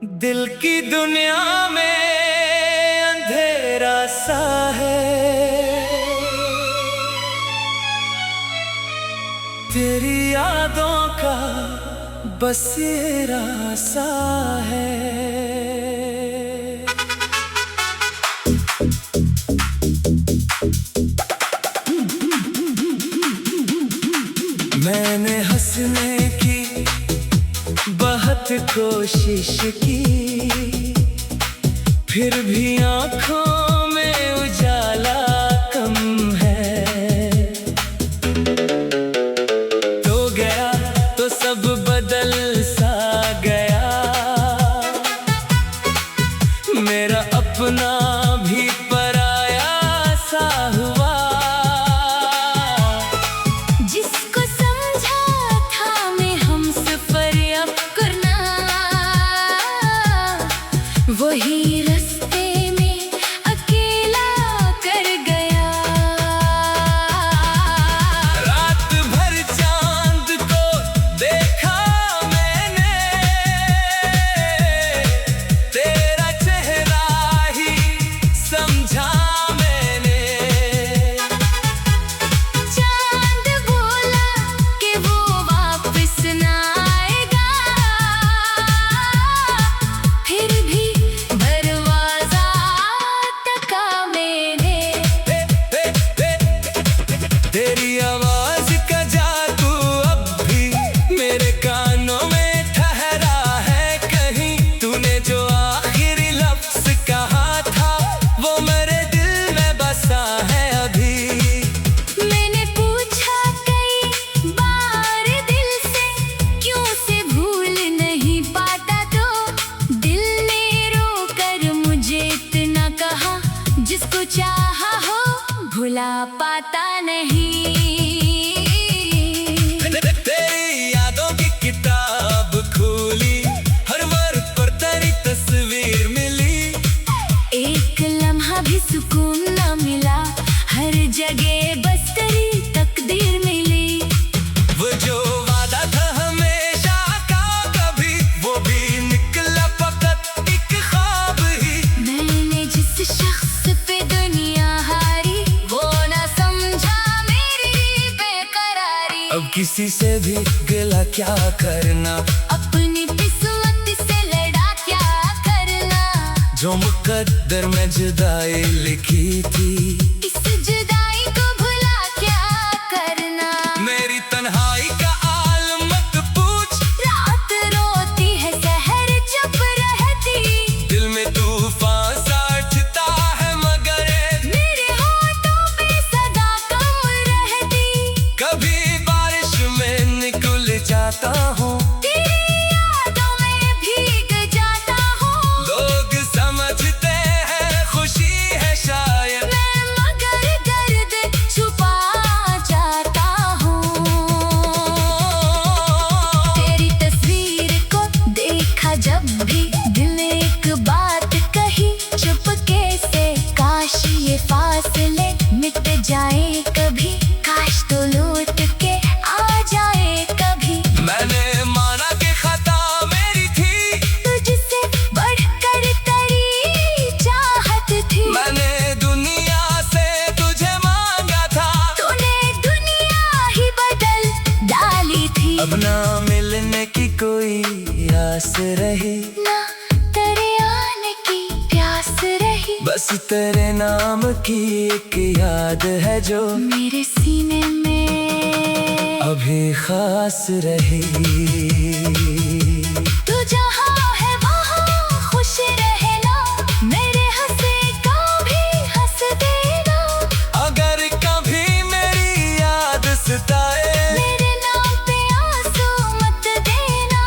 दिल की दुनिया में अंधेरा सा है, तेरी यादों का बसेरा सा है। मैंने हंसने की बहुत कोशिश की, फिर भी आँखों में उजाला कम है। तो गया तो सब बदल सा गया, मेरा अपना भी पराया सा हुआ। जिसको समझा था मैं हमसफर अब करना, वही रास्ते में अकेला कर गया। रात भर चांद को देखा मैंने, तेरा चेहरा ही समझा मैंने। चांद बोला कि वो वापस ना आएगा, फिर भी दरवाजा टका मैंने। तेरी आवाज का जादू अब भी मेरे कानों में ठहरा है। कहीं तूने जो आखिरी लफ्ज कहा था, वो मेरे दिल में बसा है अभी। मैंने पूछा कई बार दिल से, क्यों से भूल नहीं पाता, तो दिल ने रोकर मुझे इतना कहा, जिसको चाहा हो भुला पाता नहीं। तेरी यादों की किताब खोली, हर वर्ड पर तेरी तस्वीर मिली। एक लम्हा भी सुकून न मिला, हर जगह बस तेरी तकदीर मिली। वो जो वादा था हमेशा का, कभी वो भी निकला फकत एक ख्वाब ही। मैंने जिस शख्स पे दुनिया हारी, वो ना समझा मेरी बेकरारी। अब किसी से भी गिला क्या करना, अपनी किस्मत से लड़ा क्या करना। जो मुकद्दर में जुदाई लिखी थी, इस जुदाई को भुला क्या करना। मेरी तन्हाई का आलम मत पूछ, रात रोती है सहर चुप रहती, दिल में तूफान सा उठता है मगर मेरे होठों पे सदा कम रहती। कभी बारिश में निकल जाता हूँ, तेरी यादों में भीग जाता हूँ। लोग समझते हैं खुशी है शायद, मैं मगर दर्द छुपा जाता हूँ। तेरी तस्वीर को देखा जब भी, दिल ने एक बात कही चुपके से, काश ये फासले मिट जाए कभी, काश तो लौट के आ जाए कभी। मैंने माना कि खता मेरी थी, तुझसे बढ़कर तेरी चाहत थी। मैंने दुनिया से तुझे मांगा था, तूने दुनिया ही बदल डाली थी। अब ना मिलने की कोई आस रही, ना तेरे आने की प्यास रही, बस तेरे नाम की एक याद है जो मेरे सीने में अभी खास रही। तू जहाँ है वहाँ खुश रहना, मेरे हंसे का भी हंस देना। अगर कभी मेरी याद सताए, मेरे नाम पे आंसू मत देना।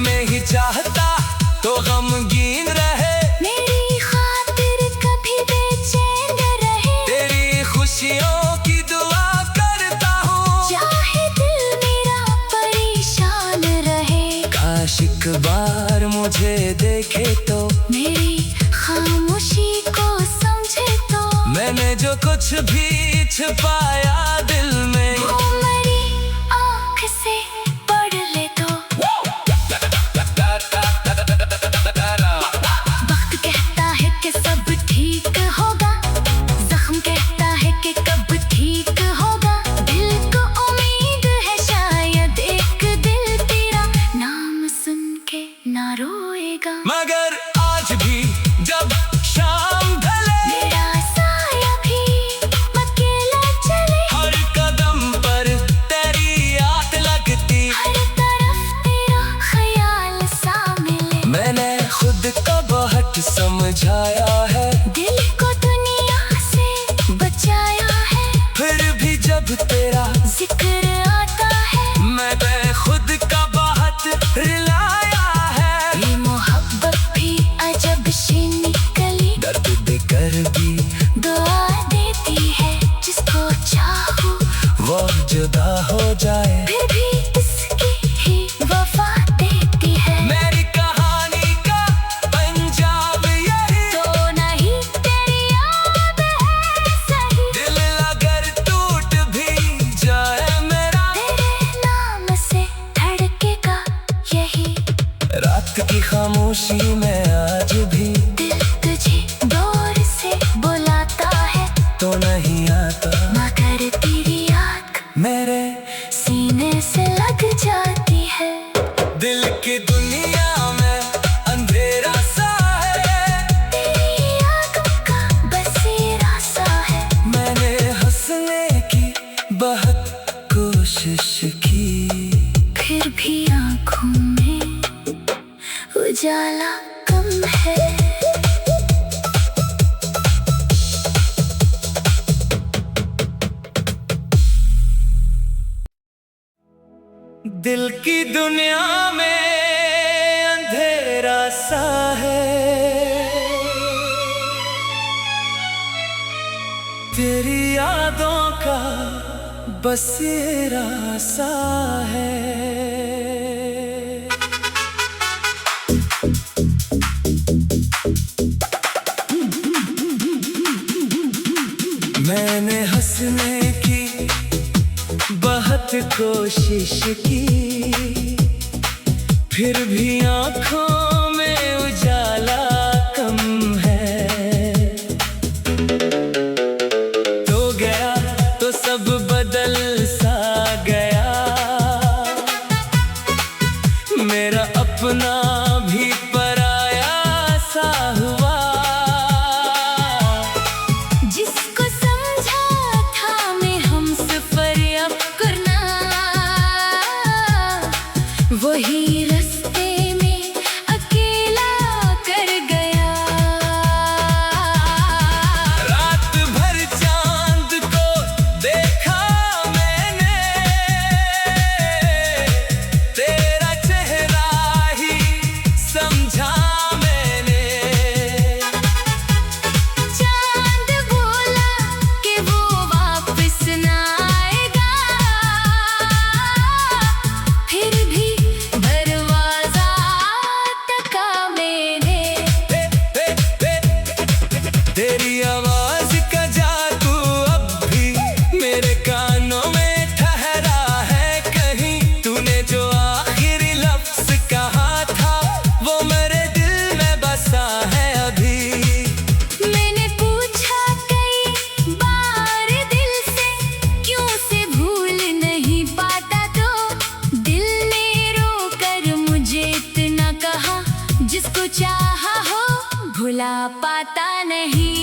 मैं ही चाहता तो गमगीन रहे, मेरी खातिर कभी बेचैन रहे। तेरी खुशियों की दुआ करता हूँ, चाहे दिल मेरा परेशान रहे। काश एक बार मुझे देखे तो, मेरी खामोशी को समझे तो, मैंने जो कुछ भी छुपाया दिल में, वो मेरी आँख से पढ़ ले तो। समझाया है, दिल को दुनिया से बचाया है। फिर भी जब तेरा जिक्र आता है, मैं खुद का बहुत रिलाया है। ये मोहब्बत भी अजब सी निकली, दर्द देकर भी दुआ देती है। जिसको चाहो वो जुदा हो जाए, फिर भी इसकी ही वफा देती है। मेरी कहानी का पंजाब यही, तो नहीं तेरी याद है सही, दिल अगर टूट भी जाए मेरा, तेरे नाम से धड़केगा यही। रात की खामोशी में आज भी दिल तुझे दूर से बुलाता है, तो नहीं आता। मगर तेरी आँख मेरे सीने से लग जाती है। दिल की दुनिया में अंधेरा सा है, तेरी आँखों का बसेरा सा है। मैंने हंसने की बहुत कोशिश की, फिर भी आँखों में उजाला कम है। दिल की दुनिया में अंधेरा सा है, तेरी यादों का बसेरा सा है। मैंने हंसने की बहुत कोशिश की, फिर भी आँखों में उजाला कम है। तो गया तो सब बदल सा गया, मेरा अपना भी पराया सा हुआ। जिसको समझा था मैं हम सफर अब करना, वही रास्ते में अकेला कर गया। रात भर चांद को देखा मैंने, तेरा चेहरा ही समझा मैंने। चांद बोला कि वो वापस ना आएगा, फिर भी दरवाजा टका मैंने। तेरी आवाज का जादू अब भी मेरे कानों में ठहरा है कहीं। तूने जो आखिरी लफ्ज कहा था वो मेरे दिल में बसा है अभी। मैंने पूछा कई बार दिल से, क्यों से भूल नहीं पाता, तो दिल ने रोकर मुझे इतना कहा, जिसको चाहा हो भुला पाता नहीं।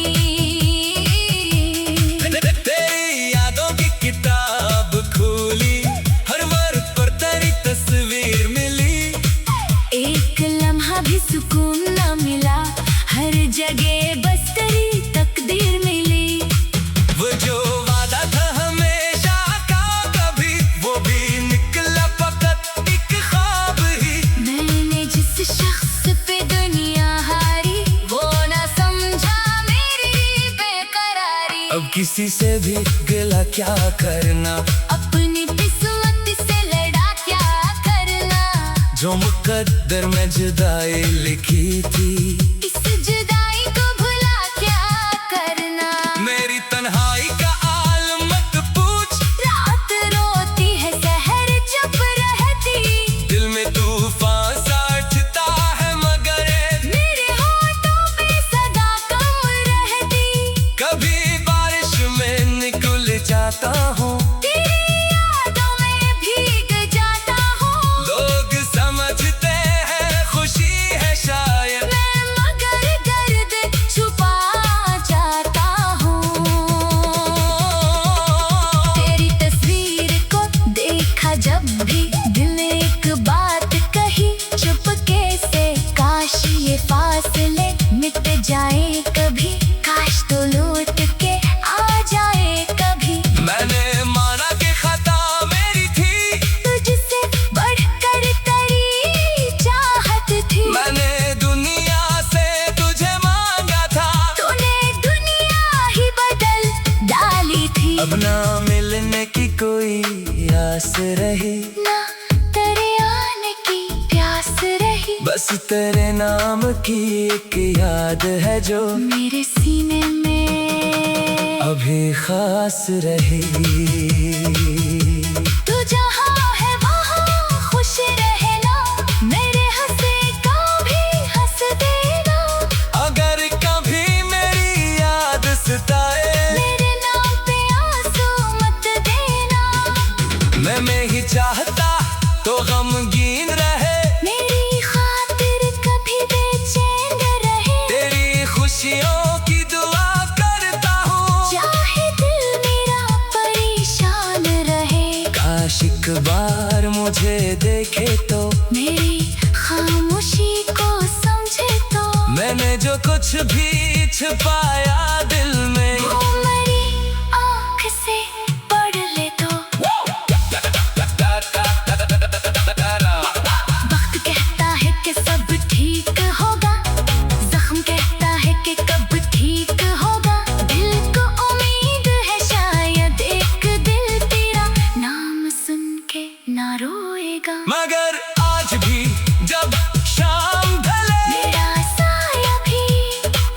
तेरी यादों की किताब खोली, हर वर्ड पर तेरी तस्वीर मिली। एक लम्हा भी सुकून न मिला, हर जगह बस तेरी तकदीर मिली। वो जो वादा था हमेशा का कभी, वो भी निकला फकत एक ख्वाब ही। मैंने जिस शख्स पे दुनिया हारी, वो न समझा मेरी बेकरारी। अब किसी से भी गिला क्या करना, अपनी किस्मत से लड़ा क्या करना, जो मुकद्दर में जुदाई लिखी थी। इस जुदाई को भुला क्या करना। मेरी तन्हाई का आलम मत पूछ, रात रोती है सहर चुप रहती, दिल में तूफान सा उठता है मगर मेरे होठों पे सदा कम रहती। कभी बारिश में निकल जाता हूँ, तेरी यादों में भीग जाता हूँ। लोग समझते हैं खुशी है शायद, मैं मगर गर कोई आस रही, ना तेरे आने की प्यास रही। बस तेरे नाम की एक याद है जो मेरे सीने में अभी खास रही। तू जहाँ है वहाँ खुश रहना, मेरे हंसे का भी हंस देना। अगर कभी मेरी याद सताए, मेरे नाम पे आंसू मत देना। मैं ही चाहता तो गमगीन रहे, मेरी खातिर कभी बेचैन रहे। तेरी खुशियों की दुआ करता हूँ, चाहे दिल मेरा परेशान रहे। काश एक बार मुझे देखे तो, मेरी खामोशी को समझे तो। मैंने जो कुछ भी छुपाया दिल में, वो मेरी आँख से पढ़ ले तो। वक्त कहता है कि सब ठीक होगा, जख्म कहता है कि कब ठीक होगा। दिल को उम्मीद है शायद एक दिल तेरा नाम सुन के ना रोएगा। मगर आज भी जब शाम ढले, मेरा साया भी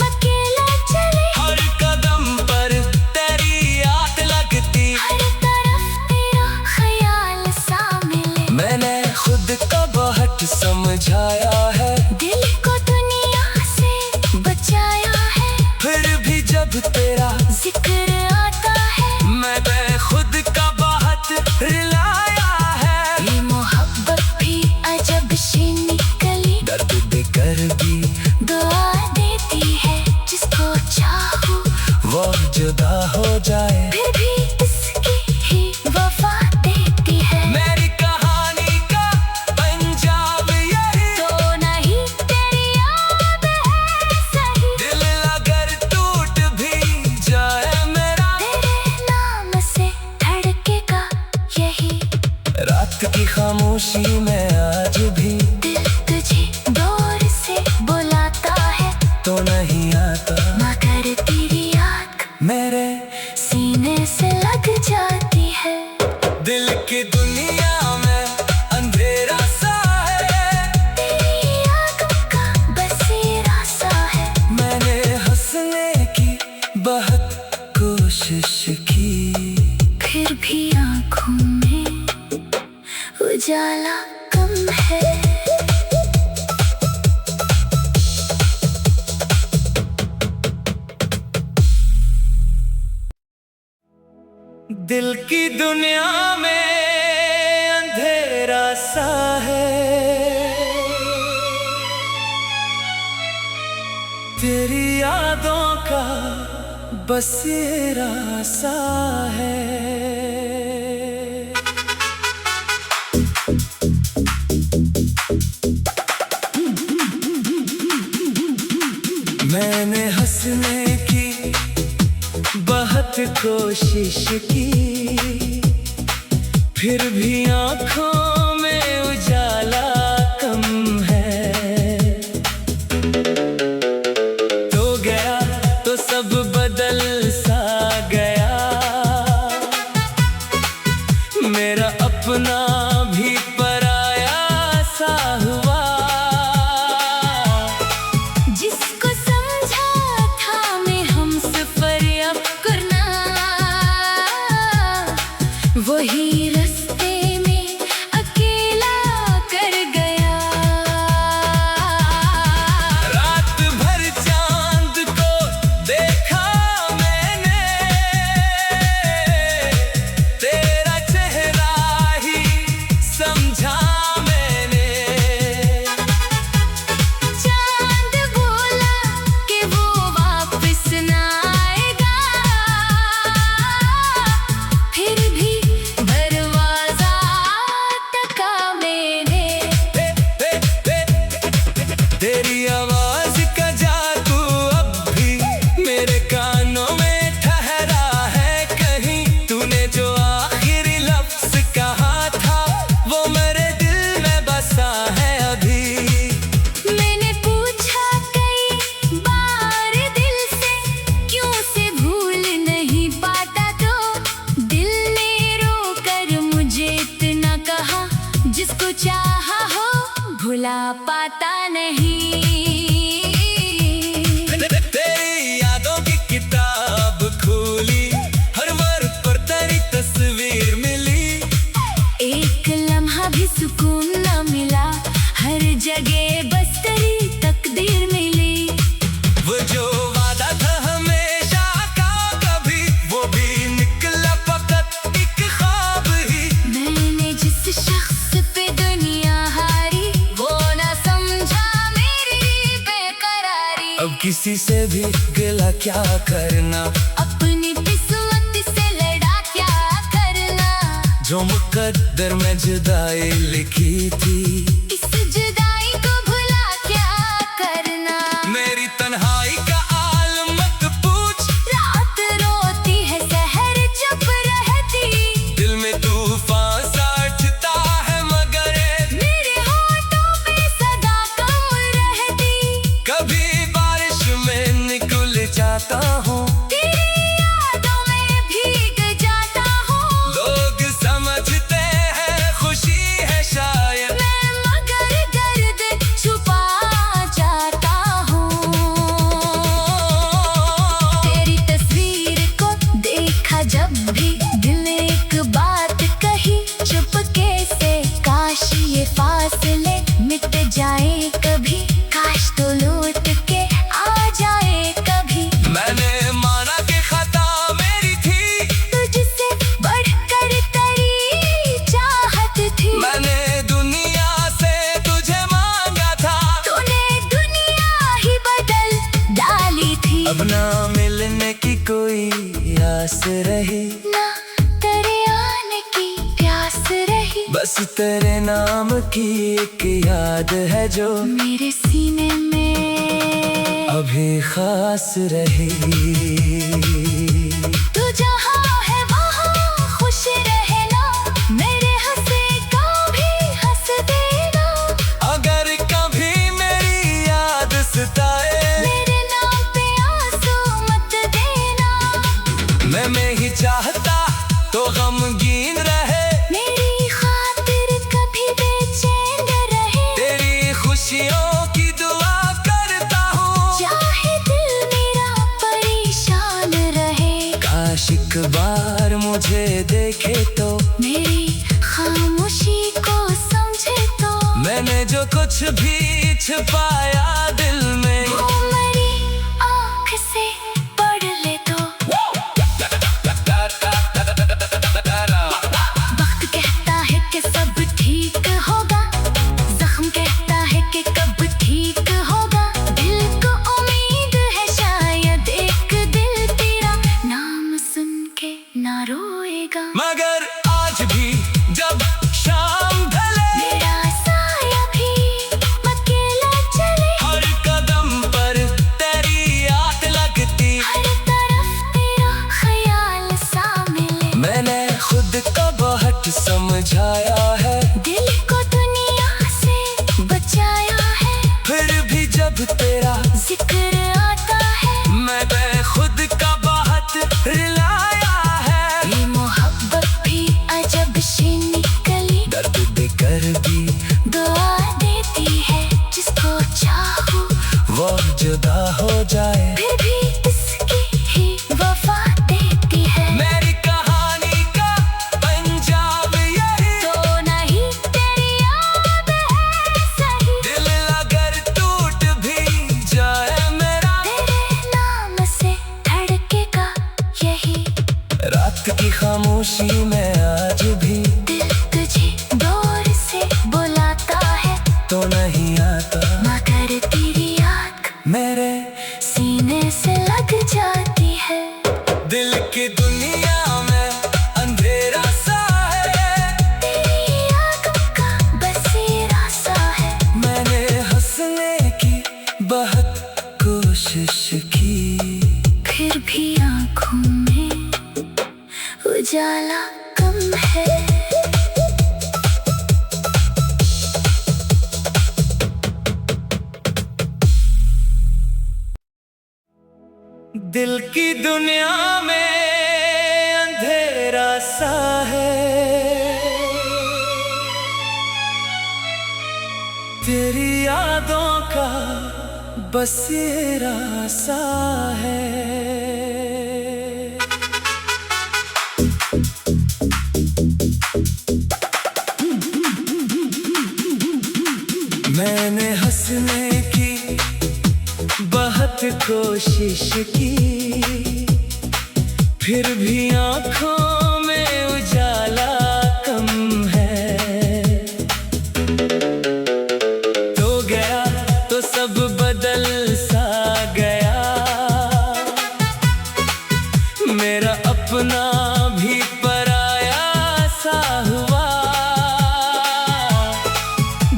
अकेला चले। हर कदम पर तेरी याद लगती, हर तरफ तेरा ख्याल सा मिले। मैंने खुद को बहुत समझाया है, दिल को दुनिया से बचाया है। फिर भी जब तेरा जिक्र आता है, मैंने खुद का बहुत रिलाया है। ये मोहब्बत भी अजब से निकली, दर्द देकर भी दुआ देती है। जिसको चाहो वो जुदा हो जाए, फिर भी इसकी ही वफा देती है। मेरी कहानी का पंजाब यही, तो नहीं तेरी याद है सही। दिल अगर टूट भी जाए मेरा, तेरे नाम से धड़केगा यही। रात की खामोशी में आज भी दिल तुझे दूर से बुलाता है, तो नहीं आता, मगर तेरी आँख मेरे सीने से लग जाती है। दिल की दुनिया में अंधेरा सा है, तेरी आँखों का बसेरा सा है। मैंने हंसने की बहुत कोशिश की, फिर भी आँखों में उजाला कम है। दिल की दुनिया में अंधेरा सा है, तेरी यादों का बसेरा सा है। मैंने हंसने की बहुत कोशिश की, फिर भी आँखों में उजाला कम है। तो गया तो सब बदल सा गया, मेरा अपना भी पराया सा हुआ। जिसको समझा था मैं हम सफर अब करना, वही रास्ते में आता नहीं। तेरी यादों की किताब खोली, हर वर्ड पर तेरी तस्वीर मिली। एक लम्हा भी सुकून न मिला, हर जगह बस तेरी तकदीर मिली। वो जो वादा था हमेशा का, कभी वो भी निकला फकत एक ख्वाब ही। मैंने जिस शख्स पे दुनिया हारी, वो न समझा मेरी बेकरारी। अब किसी से भी गिला क्या करना, अपनी किस्मत से लड़ा क्या करना। जो मुकद्दर में जुदाई लिखी थी, इस जुदाई को भुला क्या करना। मेरी तन्हाई का आलम मत पूछ, रात रोती है सहर चुप रहती। दिल में तूफान सा उठता है मगर मेरे होठों पे सदा कम रहती। कभी बारिश में निकल जाता हूँ, तेरी यादों में भीग जाता हूँ। लोग समझते हैं खुशी है शायद, मैं मगर दर्द छुपा जाता हूँ। तेरी तस्वीर को देखा जब भी, दिल ने एक बात कही चुपके से। काश ये फासले मिट जाए कभी, काश तो लौट के आ जाए कभी। मैंने माना कि खता मेरी थी, तुझसे बढ़कर तेरी चाहत थी। मैंने दुनिया से तुझे मांगा था, तूने दुनिया ही बदल डाली थी। अब ना मिलने की कोई आस रही, ना तेरे आने की प्यास रही। बस तेरे नाम की एक याद है जो मेरे सीने में अभी खास रही। तू जहाँ है वहाँ खुश रहना, मेरे हंसे का भी हंस देना। अगर कभी मेरी याद सताए, मेरे नाम पे आंसू मत देना। मैं ही चाहता तो गमगीन रहे, मेरी खातिर कभी बेचैन रहे। तेरी खुशियों की दुआ करता हूँ, चाहे दिल मेरा परेशान रहे। काश एक बार मुझे देखे तो, मेरी खामोशी को समझे तो। मैंने जो कुछ भी छुपाया दिल में, वो मेरी आँख से पढ़ ले तो। वक्त कहता है कि सब ठीक होगा, जख्म कहता है कि कब ठीक होगा। दिल को उम्मीद है शायद एक दिल तेरा नाम सुन के ना रोएगा। मगर आज भी जब शाम ढले, मेरा साया भी अकेला चले। हर कदम पर तेरी याद लगती, हर तरफ तेरा ख्याल सा मिले। मैंने खुद को बहुत समझाया है, दिल को दुनिया से बचाया है। फिर भी जब तेरा जिक्र आता है, मैं खुद का बहुत रिलाया है। ये मोहब्बत भी अजब सी निकली, दर्द देकर भी दुआ देती है। जिसको चाहो वो जुदा हो जाए, फिर भी इसकी ही वफा देती है। मेरी कहानी का पंजाब यही, तो नहीं तेरी याद है सही। दिल अगर टूट भी जाए मेरा, तेरे नाम से धड़केगा यही। रात की खामोशी में आज भी दिल तुझे दूर से बुलाता है, तो नहीं आता। मगर तेरी आँख मेरे सीने से लग जाती है। दिल की दुनिया में अंधेरा सा है, तेरी आँखों का बसेरा सा है। मैंने हंसने की बहुत कोशिश की, फिर भी आँखों में उजाला कम है। दिल की दुनिया में अंधेरा सा है, तेरी यादों का बसेरा सा है। मैंने हंसने की बहुत कोशिश की, फिर भी आँखों में उजाला कम है। तो गया तो सब बदल सा गया, मेरा अपना भी पराया सा हुआ।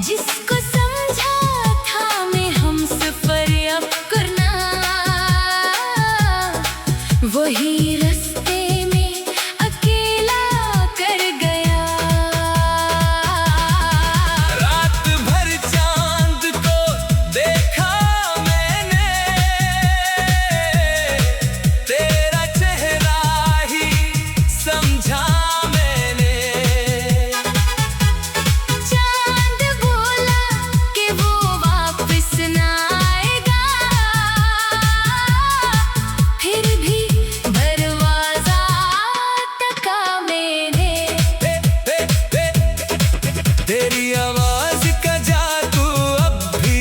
जिसको समझा था मैं हमसफर अब करना, वही रास्ते में अकेला कर गया। रात भर चांद को देखा मैंने, तेरा चेहरा ही समझा मैंने। चांद बोला कि वो वापस ना आएगा, फिर भी दरवाजा टका मैंने। तेरी आवाज का जादू अब भी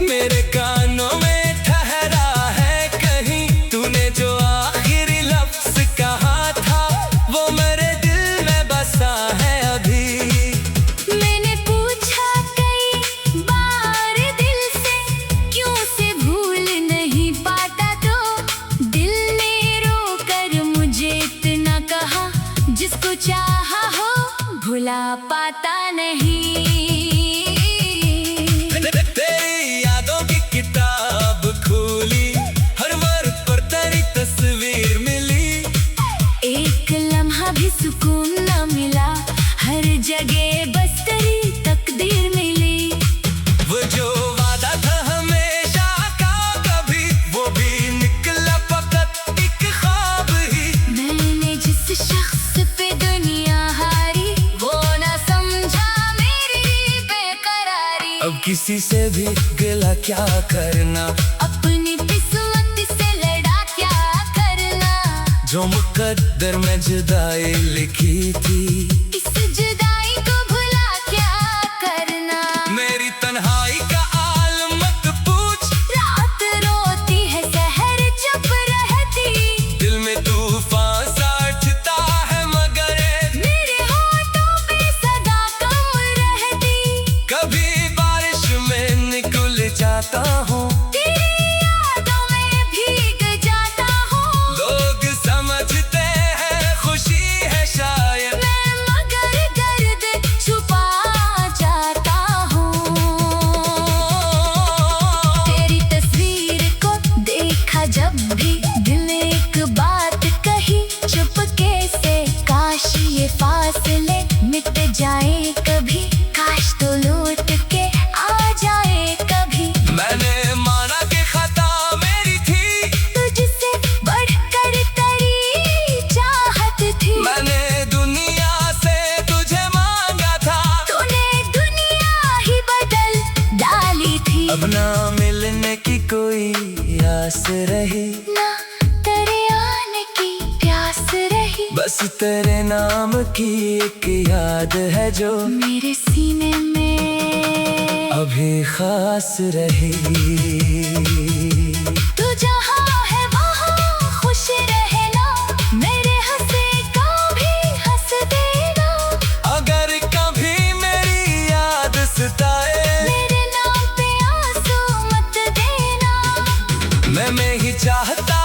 मेरे कानों में ठहरा है कहीं। तूने जो आखिरी लफ्ज कहा था वो मेरे दिल में बसा है अभी। मैंने पूछा कई बार दिल से, क्यों से भूल नहीं पाता, तो दिल ने रोकर मुझे इतना कहा, जिसको चाहा हो भुला पाता नहीं। तेरी यादों की किताब खोली, हर वर्ड पर तेरी तस्वीर मिली। एक लम्हा भी सुकून न मिला, हर जगह बस तेरी तकदीर मिली। वो जो वादा था हमेशा का कभी वो भी निकला फकत एक ख्वाब ही। मैंने जिस शख्स पे दुनिया हारी, वो न समझा मेरी बेकरारी। अब किसी से भी गिला क्या करना, अपनी किस्मत से लड़ा क्या करना, जो मुकद्दर में जुदाई लिखी थी। इस जुदाई को भुला क्या करना। मेरी तन्हाई का आलम मत पूछ, रात रोती है सहर चुप रहती, दिल में तूफान सा उठता है मगर मेरे होठों पे सदा कम रहती। कभी बारिश में निकल जाता हूँ, तेरी यादों में भीग जाता हूँ। लोग समझते हैं खुशी है शायद, मैं मगर दर्द छुपा जाता हूँ। तेरी तस्वीर को देखा जब भी, दिल ने एक बात कही चुपके से, काश ये फासले मिट जाए कभी, काश तो लौट के आ जाए कभी। मैंने माना कि खता मेरी थी, तुझसे बढ़कर तेरी चाहत थी। मैंने दुनिया से तुझे मांगा था, तूने दुनिया ही बदल डाली थी। अब ना मिलने की कोई आस रही, ना तेरे आने की प्यास रही, बस तेरे नाम की एक याद है जो मेरे सीने में अभी खास रही। तू जहाँ है वहाँ खुश रहना, मेरे हंसे को भी हंस देना। अगर कभी मेरी याद सताए, मेरे नाम पे आंसू मत देना। मैं ही चाहता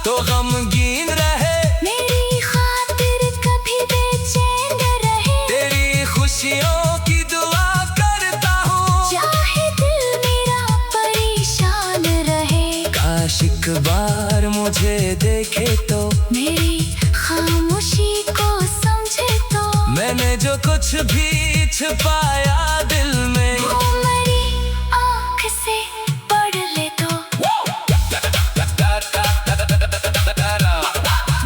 तो गमगीन रहे, मेरी खातिर कभी बेचैन रहे। तेरी खुशियों की दुआ करता हूँ, चाहे दिल मेरा परेशान रहे। काश एक बार मुझे देखे तो, मेरी खामोशी को समझे तो, मैंने जो कुछ भी छुपाया दिल में, वो मेरी आँख से पढ़ ले तो।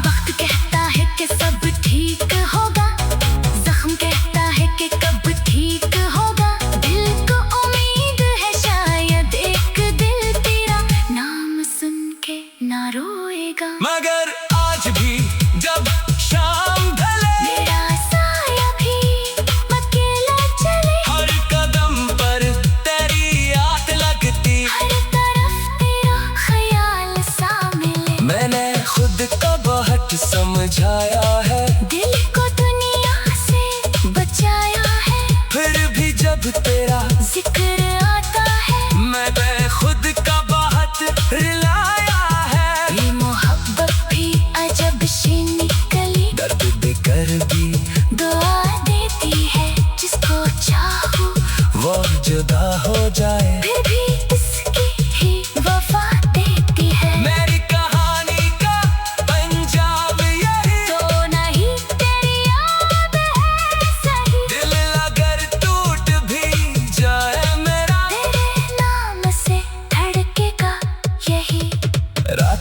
वक्त कहता है कि सब ठीक होगा, जख्म कहता है कि कब ठीक होगा। दिल को उम्मीद है शायद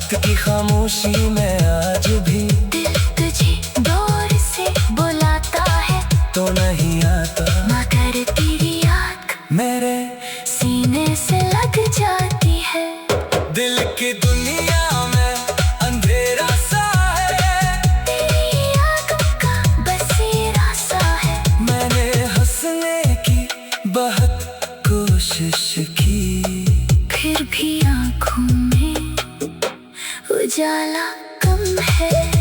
वक्त की खामोशी में आज भी दिल तुझे दूर से बुलाता है, तो नहीं आता, मगर तेरी याद मेरे सीने से लग जाती है। दिल की दुनिया में अंधेरा सा है, तेरी आंखों का बसेरा सा है। मैंने हंसने की बहुत कोशिश की, फिर भी आँखों में उजाला कम है।